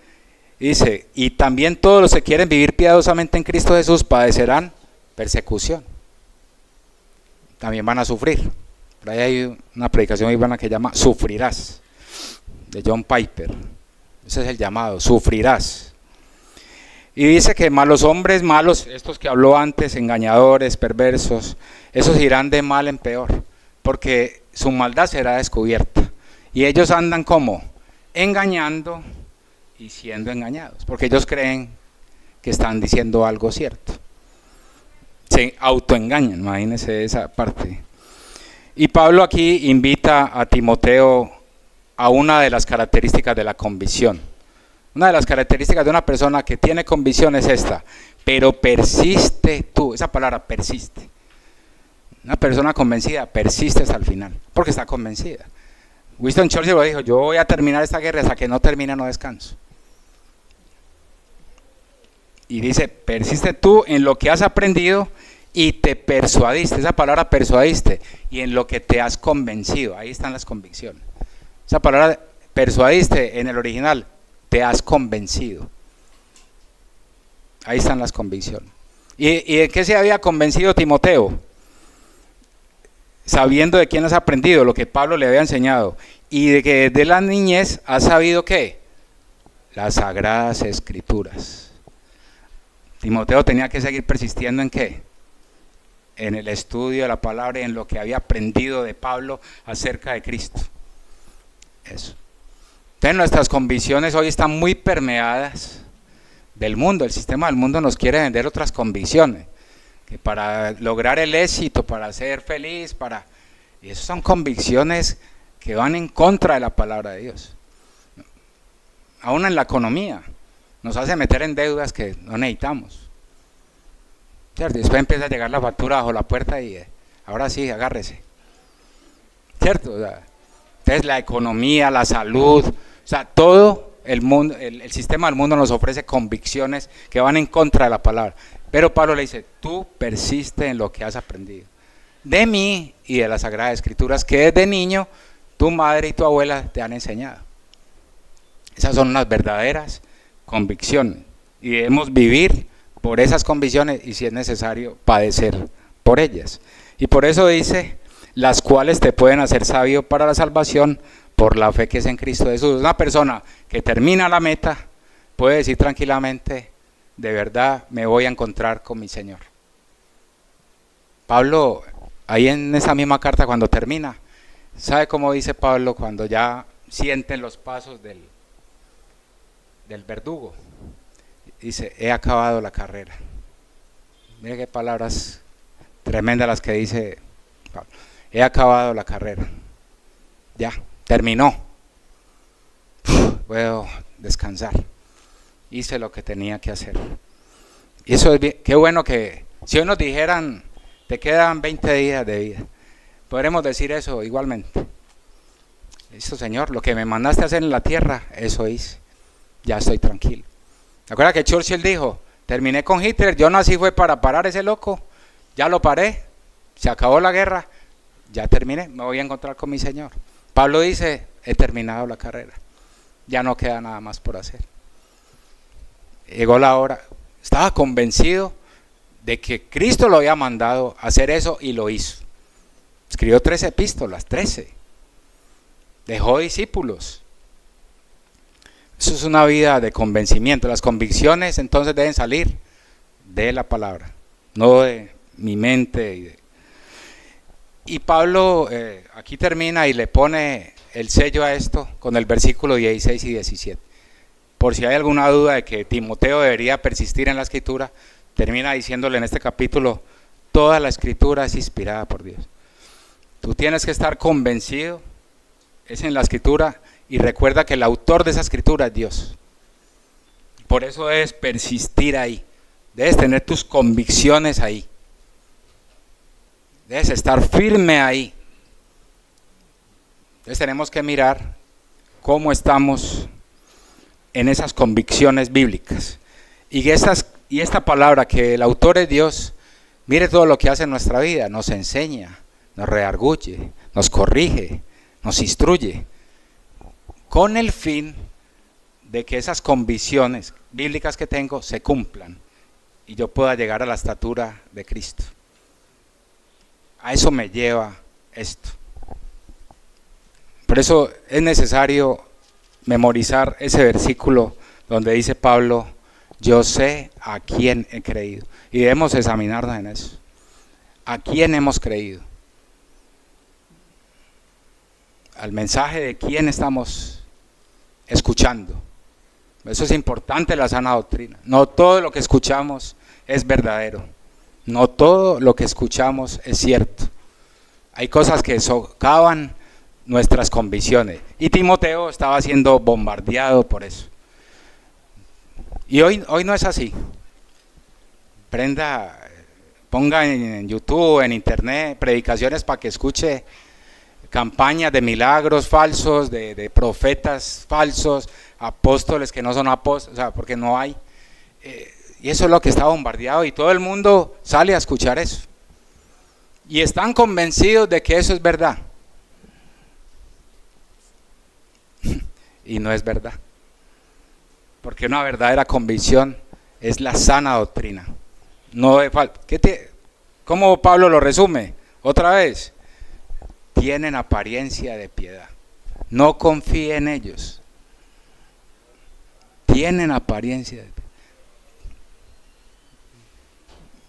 dice, y también todos los que quieren vivir piadosamente en Cristo Jesús padecerán persecución. También van a sufrir. Por ahí hay una predicación muy buena que llama Sufrirás, de John Piper. Ese es el llamado, sufrirás. Y dice que malos hombres, malos, estos que habló antes, engañadores, perversos, esos irán de mal en peor, porque su maldad será descubierta. Y ellos andan como engañando y siendo engañados, porque ellos creen que están diciendo algo cierto. Se autoengañan, imagínense esa parte. Y Pablo aquí invita a Timoteo a una de las características de la convicción. Una de las características de una persona que tiene convicción es esta: pero persiste tú. Esa palabra, persiste. Una persona convencida persiste hasta el final, porque está convencida. Winston Churchill lo dijo: yo voy a terminar esta guerra, hasta que no termine no descanso. Y dice: persiste tú en lo que has aprendido y te persuadiste. Esa palabra, persuadiste, y en lo que te has convencido. Ahí están las convicciones. Esa palabra, persuadiste, en el original, te has convencido. Ahí están las convicciones. ¿Y de qué se había convencido Timoteo? Sabiendo de quién has aprendido, lo que Pablo le había enseñado, y de que desde la niñez has sabido ¿qué? Las Sagradas Escrituras. Timoteo tenía que seguir persistiendo ¿en qué? En el estudio de la palabra y en lo que había aprendido de Pablo acerca de Cristo. Eso. Entonces nuestras convicciones hoy están muy permeadas del mundo. El sistema del mundo nos quiere vender otras convicciones, que para lograr el éxito, para ser feliz, y esas son convicciones que van en contra de la palabra de Dios. Aún en la economía nos hace meter en deudas que no necesitamos, ¿cierto? Después empieza a llegar la factura bajo la puerta y ahora sí, agárrese, ¿cierto? O sea, entonces la economía, la salud, o sea, todo el mundo, el sistema del mundo nos ofrece convicciones que van en contra de la palabra. Pero Pablo le dice: tú persiste en lo que has aprendido de mí y de las Sagradas Escrituras, que desde niño tu madre y tu abuela te han enseñado. Esas son unas verdaderas convicciones, y debemos vivir por esas convicciones, y si es necesario padecer por ellas. Y por eso dice: las cuales te pueden hacer sabio para la salvación por la fe que es en Cristo Jesús. Una persona que termina la meta puede decir tranquilamente: de verdad me voy a encontrar con mi Señor. Pablo, ahí en esa misma carta, cuando termina, ¿sabe cómo dice Pablo cuando ya sienten los pasos del verdugo? Dice: he acabado la carrera. Mire qué palabras tremendas las que dice Pablo. He acabado la carrera. Ya, terminó. Puedo descansar. Hice lo que tenía que hacer. Y eso es bien, qué bueno que si hoy nos dijeran: te quedan 20 días de vida, podremos decir eso igualmente. Listo, Señor, lo que me mandaste a hacer en la tierra, eso hice. Ya estoy tranquilo. ¿Te acuerdas que Churchill dijo: terminé con Hitler, yo nací fue para parar ese loco, ya lo paré, se acabó la guerra, ya terminé, me voy a encontrar con mi Señor? Pablo dice: he terminado la carrera, ya no queda nada más por hacer. Llegó la hora, estaba convencido de que Cristo lo había mandado a hacer eso, y lo hizo. Escribió 13 epístolas, 13. Dejó discípulos. Eso es una vida de convencimiento. Las convicciones entonces deben salir de la palabra, no de mi mente. Y Pablo aquí termina y le pone el sello a esto con el versículo 16 y 17. Por si hay alguna duda de que Timoteo debería persistir en la Escritura, termina diciéndole en este capítulo: toda la Escritura es inspirada por Dios. Tú tienes que estar convencido, es en la Escritura, y recuerda que el autor de esa Escritura es Dios. Por eso debes persistir ahí, debes tener tus convicciones ahí, debes estar firme ahí. Entonces tenemos que mirar cómo estamos en esas convicciones bíblicas. Y esta palabra, que el autor es Dios, mire todo lo que hace en nuestra vida: nos enseña, nos redarguye, nos corrige, nos instruye, con el fin de que esas convicciones bíblicas que tengo se cumplan y yo pueda llegar a la estatura de Cristo. A eso me lleva esto. Por eso es necesario memorizar ese versículo donde dice Pablo: yo sé a quién he creído. Y debemos examinarnos en eso. ¿A quién hemos creído? ¿Al mensaje de quién estamos escuchando? Eso es importante, la sana doctrina. No todo lo que escuchamos es verdadero. No todo lo que escuchamos es cierto. Hay cosas que socavan nuestras convicciones. Y Timoteo estaba siendo bombardeado por eso. Y hoy no es así. Ponga en YouTube, en internet, predicaciones para que escuche campañas de milagros falsos, de profetas falsos, apóstoles que no son apóstoles, o sea, porque no hay. Y eso es lo que está bombardeado y todo el mundo sale a escuchar eso. Y están convencidos de que eso es verdad. Y no es verdad. Porque una verdadera convicción es la sana doctrina. No de falta. ¿Cómo Pablo lo resume? Otra vez. Tienen apariencia de piedad. No confíe en ellos. Tienen apariencia de piedad.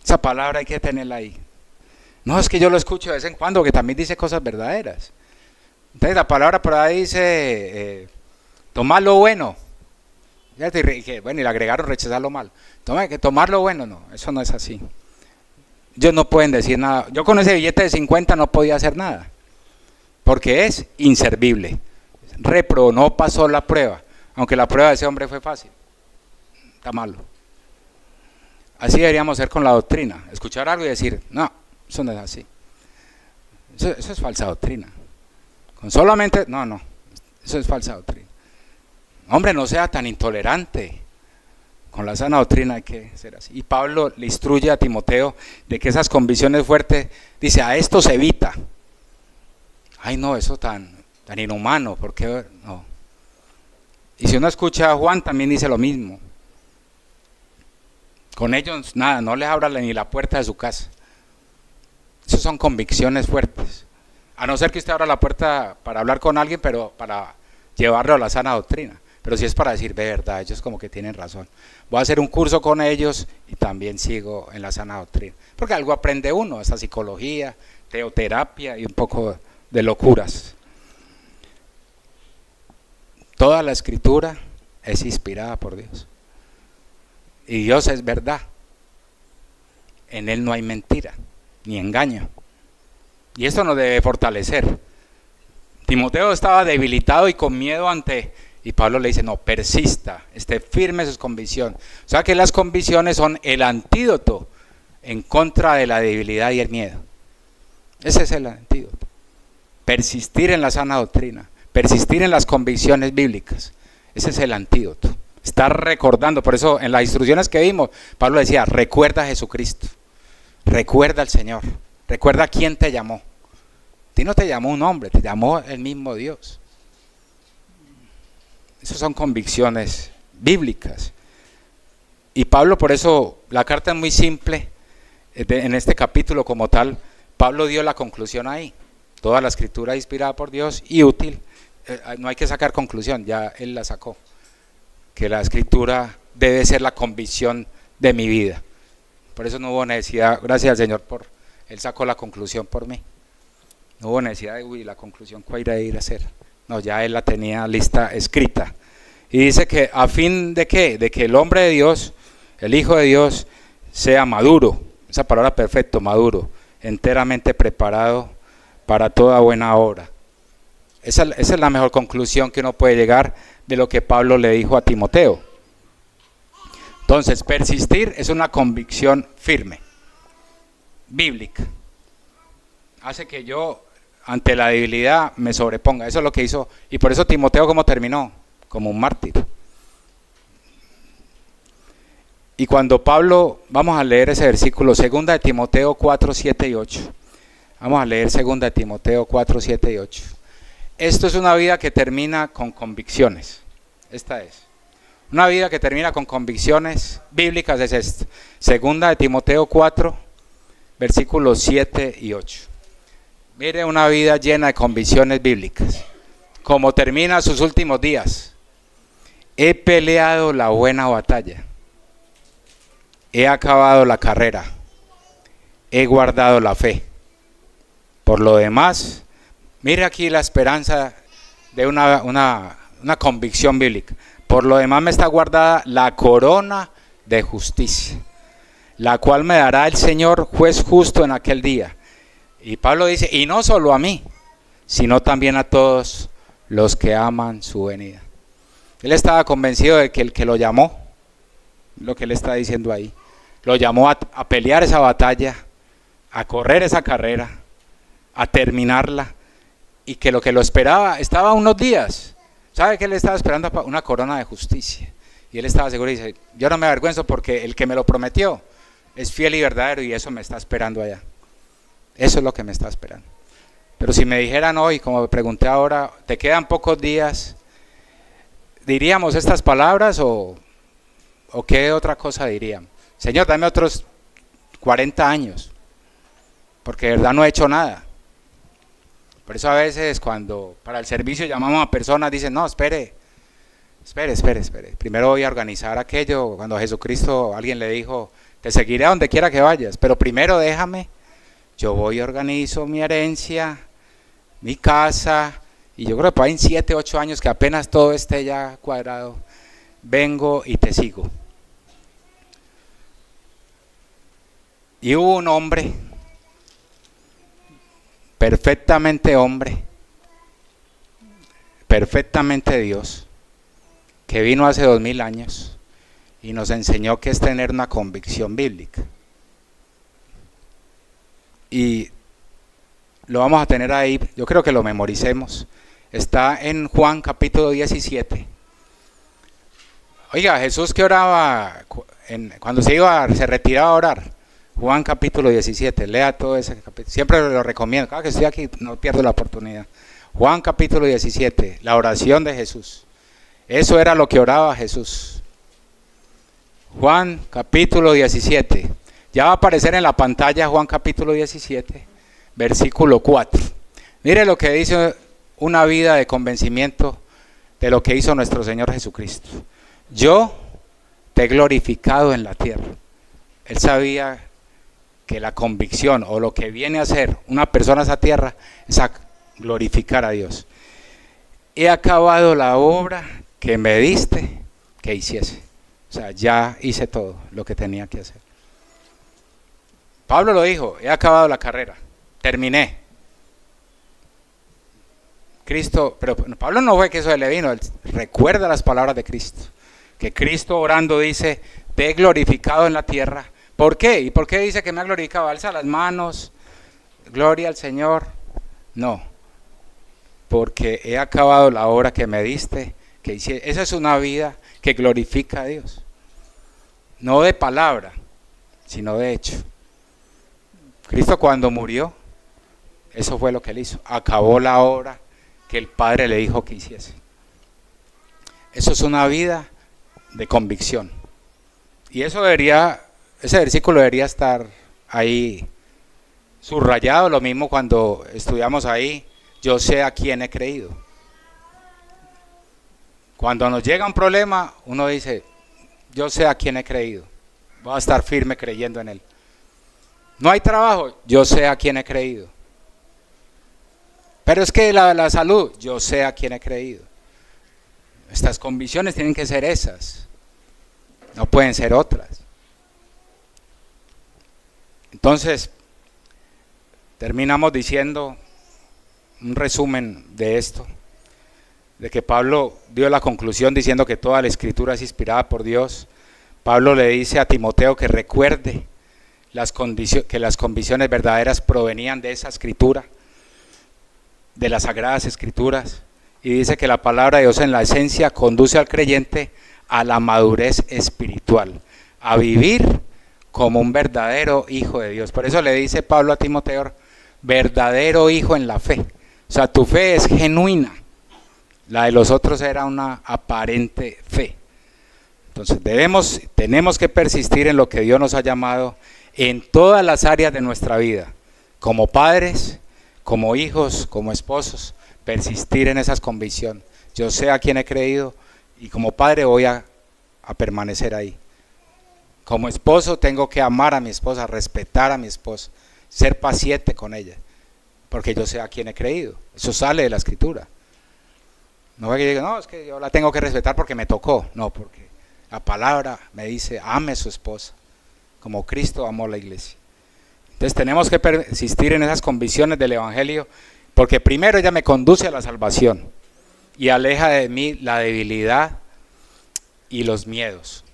Esa palabra hay que tenerla ahí. No, es que yo lo escucho de vez en cuando, que también dice cosas verdaderas. Entonces la palabra por ahí dice, tomar lo bueno. Bueno, y le agregaron rechazar lo malo. Tomar lo bueno, no, eso no es así. Ellos no pueden decir nada. Yo con ese billete de 50 no podía hacer nada. Porque es inservible. No pasó la prueba. Aunque la prueba de ese hombre fue fácil. Está malo. Así deberíamos ser con la doctrina. Escuchar algo y decir, no, eso no es así. Eso es falsa doctrina. Con solamente, no, eso es falsa doctrina. Hombre, no sea tan intolerante. Con la sana doctrina hay que ser así. Y Pablo le instruye a Timoteo de que esas convicciones fuertes, dice, a esto se evita. Ay, no, eso tan inhumano, ¿por qué no? Y si uno escucha a Juan, también dice lo mismo. Con ellos, nada, no les abra ni la puerta de su casa. Esas son convicciones fuertes. A no ser que usted abra la puerta para hablar con alguien, pero para llevarlo a la sana doctrina. Pero si es para decir, de verdad, ellos como que tienen razón. Voy a hacer un curso con ellos y también sigo en la sana doctrina. Porque algo aprende uno, esa psicología, teoterapia y un poco de locuras. Toda la escritura es inspirada por Dios. Y Dios es verdad. En Él no hay mentira, ni engaño. Y esto nos debe fortalecer. Timoteo estaba debilitado y con miedo y Pablo le dice, no, persista, esté firme en sus convicciones. O sea que las convicciones son el antídoto en contra de la debilidad y el miedo. Ese es el antídoto. Persistir en la sana doctrina, persistir en las convicciones bíblicas. Ese es el antídoto. Estar recordando, por eso en las instrucciones que vimos, Pablo decía, recuerda a Jesucristo, recuerda al Señor, recuerda quién te llamó. A ti no te llamó un hombre, te llamó el mismo Dios. Esas son convicciones bíblicas. Y Pablo, por eso, la carta es muy simple, en este capítulo como tal, Pablo dio la conclusión ahí. Toda la escritura inspirada por Dios y útil, no hay que sacar conclusión, ya él la sacó. Que la escritura debe ser la convicción de mi vida. Por eso no hubo necesidad, gracias al Señor, Él sacó la conclusión por mí. No hubo necesidad de, la conclusión cuál irá a ir a hacer. No, ya Él la tenía lista, escrita. Y dice que a fin de qué, de que el hombre de Dios, el Hijo de Dios, sea maduro, esa palabra perfecto, maduro, enteramente preparado para toda buena obra. Esa es la mejor conclusión que uno puede llegar de lo que Pablo le dijo a Timoteo. Entonces, persistir es una convicción firme, bíblica. Hace que yo, ante la debilidad, me sobreponga. Eso es lo que hizo. Y por eso Timoteo, ¿cómo terminó? Como un mártir. Y cuando Pablo, vamos a leer ese versículo, 2 de Timoteo 4, 7 y 8. Vamos a leer 2 de Timoteo 4, 7 y 8. Esto es una vida que termina con convicciones. Esta es. Una vida que termina con convicciones bíblicas es esta. 2 de Timoteo 4, versículos 7 y 8. Mire una vida llena de convicciones bíblicas. Como termina sus últimos días. He peleado la buena batalla. He acabado la carrera. He guardado la fe. Por lo demás, mire aquí la esperanza de una convicción bíblica. Por lo demás me está guardada la corona de justicia, la cual me dará el Señor juez justo en aquel día. Y Pablo dice, y no solo a mí, sino también a todos los que aman su venida. Él estaba convencido de que el que lo llamó, lo que él está diciendo ahí, lo llamó a pelear esa batalla, a correr esa carrera, a terminarla, y que lo esperaba estaba unos días. ¿Sabe qué él estaba esperando? Una corona de justicia. Y él estaba seguro y dice, yo no me avergüenzo porque el que me lo prometió es fiel y verdadero y eso me está esperando allá. Eso es lo que me está esperando. Pero si me dijeran hoy, como me pregunté ahora, te quedan pocos días, ¿diríamos estas palabras o qué otra cosa diríamos? Señor, dame otros 40 años, porque de verdad no he hecho nada. Por eso a veces cuando para el servicio llamamos a personas, dicen, no, espere. Primero voy a organizar aquello. Cuando a Jesucristo alguien le dijo, te seguiré a donde quiera que vayas, pero primero déjame, yo voy y organizo mi herencia, mi casa, y yo creo que en 7, 8 años que apenas todo esté ya cuadrado, vengo y te sigo. Y hubo un hombre, perfectamente hombre, perfectamente Dios, que vino hace 2000 años y nos enseñó qué es tener una convicción bíblica. Y lo vamos a tener ahí, yo creo que lo memoricemos. Está en Juan capítulo 17. Oiga, Jesús que oraba cuando se retiraba a orar. Juan capítulo 17, lea todo ese capítulo, siempre lo recomiendo, cada que estoy aquí no pierdo la oportunidad. Juan capítulo 17, la oración de Jesús. Eso era lo que oraba Jesús. Juan capítulo 17, ya va a aparecer en la pantalla Juan capítulo 17, versículo 4. Mire lo que dice una vida de convencimiento de lo que hizo nuestro Señor Jesucristo. Yo te he glorificado en la tierra. Él sabía que la convicción o lo que viene a hacer una persona a esa tierra es a glorificar a Dios. He acabado la obra que me diste que hiciese. O sea, ya hice todo lo que tenía que hacer. Pablo lo dijo, he acabado la carrera, terminé. Cristo, pero Pablo no fue que eso le vino, él recuerda las palabras de Cristo, que Cristo orando dice, te he glorificado en la tierra. ¿Por qué? ¿Y por qué dice que me ha glorificado? Alza las manos, gloria al Señor. No, porque he acabado la obra que me diste, que hice. Esa es una vida que glorifica a Dios. No de palabra, sino de hecho. Cristo cuando murió, eso fue lo que él hizo. Acabó la obra que el Padre le dijo que hiciese. Eso es una vida de convicción. Y eso ese versículo debería estar ahí subrayado, lo mismo cuando estudiamos ahí, yo sé a quién he creído. Cuando nos llega un problema, uno dice, yo sé a quién he creído, voy a estar firme creyendo en él. No hay trabajo, yo sé a quién he creído. Pero es que la salud, yo sé a quién he creído. Estas convicciones tienen que ser esas, no pueden ser otras. Entonces, terminamos diciendo un resumen de esto, de que Pablo dio la conclusión diciendo que toda la escritura es inspirada por Dios. Pablo le dice a Timoteo que recuerde que las convicciones verdaderas provenían de esa escritura, de las sagradas escrituras, y dice que la palabra de Dios en la esencia conduce al creyente a la madurez espiritual, a vivir como un verdadero hijo de Dios. Por eso le dice Pablo a Timoteo, verdadero hijo en la fe. O sea, tu fe es genuina. La de los otros era una aparente fe. Entonces tenemos que persistir en lo que Dios nos ha llamado en todas las áreas de nuestra vida. Como padres, como hijos, como esposos, persistir en esas convicciones. Yo sé a quién he creído y como padre voy a permanecer ahí. Como esposo tengo que amar a mi esposa, respetar a mi esposa, ser paciente con ella, porque yo sé a quién he creído. Eso sale de la escritura. No fue que yo diga, no, es que yo la tengo que respetar porque me tocó. No, porque la palabra me dice, ame a su esposa, como Cristo amó la iglesia. Entonces tenemos que persistir en esas convicciones del Evangelio, porque primero ella me conduce a la salvación y aleja de mí la debilidad y los miedos.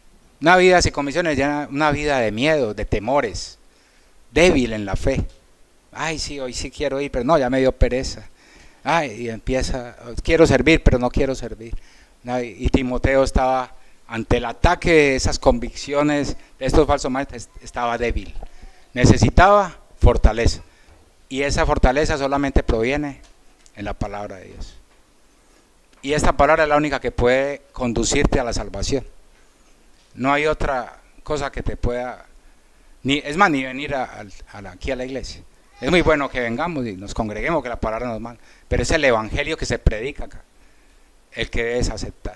Una vida sin convicciones ya una vida de miedo, de temores, débil en la fe. Ay, sí, hoy sí quiero ir, pero no, ya me dio pereza. Ay, y empieza, quiero servir, pero no quiero servir. Y Timoteo estaba ante el ataque de esas convicciones de estos falsos maestros, estaba débil. Necesitaba fortaleza. Y esa fortaleza solamente proviene en la palabra de Dios. Y esta palabra es la única que puede conducirte a la salvación. No hay otra cosa que te pueda, es más, ni venir aquí a la iglesia. Es muy bueno que vengamos y nos congreguemos, que la palabra nos manda, pero es el evangelio que se predica acá, el que debes aceptar.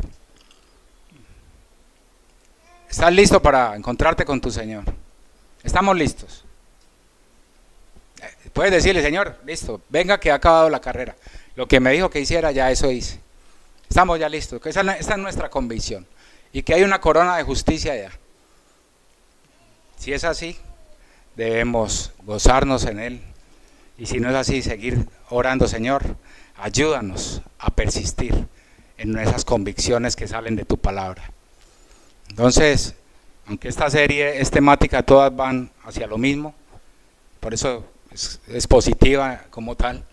¿Estás listo para encontrarte con tu Señor? ¿Estamos listos? Puedes decirle, Señor, listo, venga que ha acabado la carrera. Lo que me dijo que hiciera, ya eso hice. Estamos ya listos. Esta es nuestra convicción. Y que hay una corona de justicia allá. Si es así, debemos gozarnos en Él. Y si no es así, seguir orando, Señor, ayúdanos a persistir en esas convicciones que salen de tu palabra. Entonces, aunque esta serie es temática, todas van hacia lo mismo, por eso es positiva como tal,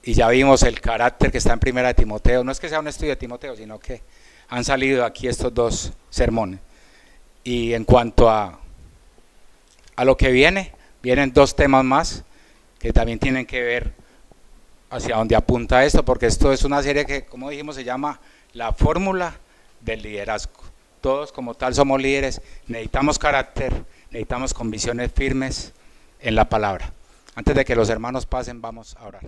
y ya vimos el carácter que está en Primera de Timoteo. No es que sea un estudio de Timoteo, sino que han salido aquí estos dos sermones. Y en cuanto a lo que vienen dos temas más que también tienen que ver hacia dónde apunta esto, porque esto es una serie que, como dijimos, se llama La Fórmula del Liderazgo. Todos como tal somos líderes, necesitamos carácter, necesitamos convicciones firmes en la palabra. Antes de que los hermanos pasen, vamos a orar.